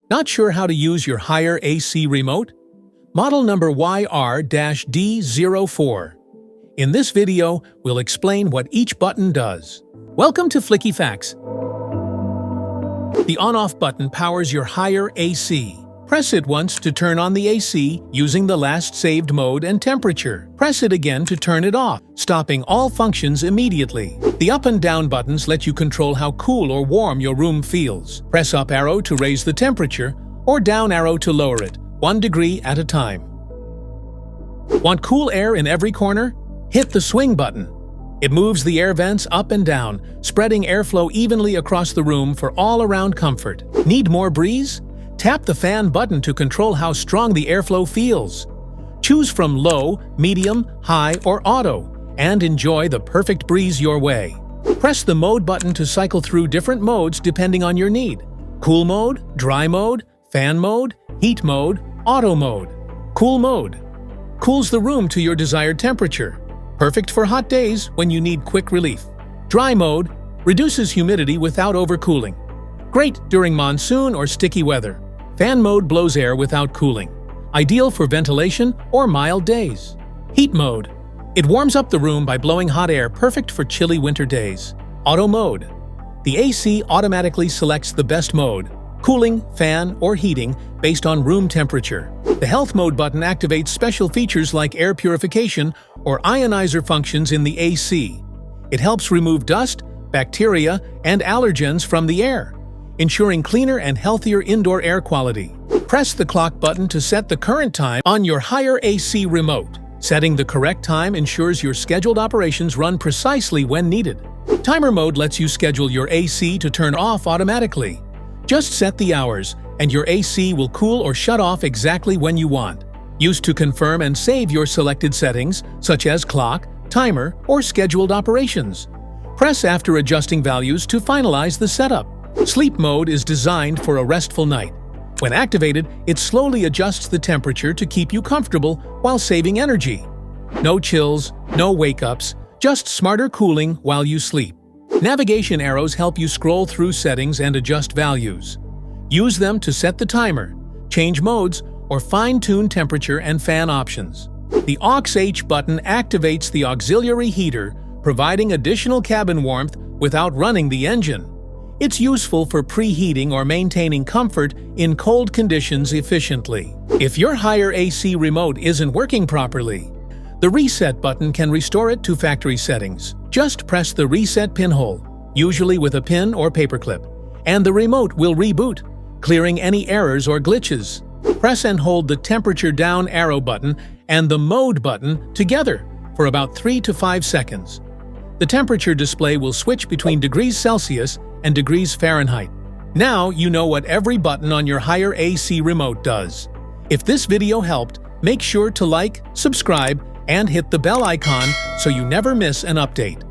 Not sure how to use your Haier AC remote? Model number YR-D04. In this video, we'll explain what each button does. Welcome to Flicky Facts. The on-off button powers your Haier AC. Press it once to turn on the AC using the last saved mode and temperature. Press it again to turn it off, stopping all functions immediately. The up and down buttons let you control how cool or warm your room feels. Press up arrow to raise the temperature, or down arrow to lower it, 1 degree at a time. Want cool air in every corner? Hit the swing button. It moves the air vents up and down, spreading airflow evenly across the room for all-around comfort. Need more breeze? Tap the fan button to control how strong the airflow feels. Choose from low, medium, high, or auto, and enjoy the perfect breeze your way. Press the mode button to cycle through different modes depending on your need. Cool mode, dry mode, fan mode, heat mode, auto mode. Cool mode cools the room to your desired temperature. Perfect for hot days when you need quick relief. Dry mode reduces humidity without overcooling. Great during monsoon or sticky weather. Fan mode blows air without cooling. Ideal for ventilation or mild days. Heat mode. It warms up the room by blowing hot air, perfect for chilly winter days. Auto mode. The AC automatically selects the best mode, cooling, fan, or heating, based on room temperature. The health mode button activates special features like air purification or ionizer functions in the AC. It helps remove dust, bacteria, and allergens from the air, ensuring cleaner and healthier indoor air quality. Press the clock button to set the current time on your Haier AC remote. Setting the correct time ensures your scheduled operations run precisely when needed. Timer mode lets you schedule your AC to turn off automatically. Just set the hours, and your AC will cool or shut off exactly when you want. Use to confirm and save your selected settings, such as clock, timer, or scheduled operations. Press after adjusting values to finalize the setup. Sleep mode is designed for a restful night. When activated, it slowly adjusts the temperature to keep you comfortable while saving energy. No chills, no wake-ups, just smarter cooling while you sleep. Navigation arrows help you scroll through settings and adjust values. Use them to set the timer, change modes, or fine-tune temperature and fan options. The AUX-H button activates the auxiliary heater, providing additional cabin warmth without running the engine. It's useful for preheating or maintaining comfort in cold conditions efficiently. If your Haier AC remote isn't working properly, the reset button can restore it to factory settings. Just press the reset pinhole, usually with a pin or paperclip, and the remote will reboot, clearing any errors or glitches. Press and hold the temperature down arrow button and the mode button together for about 3 to 5 seconds. The temperature display will switch between degrees Celsius and degrees Fahrenheit. Now you know what every button on your Haier AC remote does. If this video helped, make sure to like, subscribe, and hit the bell icon so you never miss an update.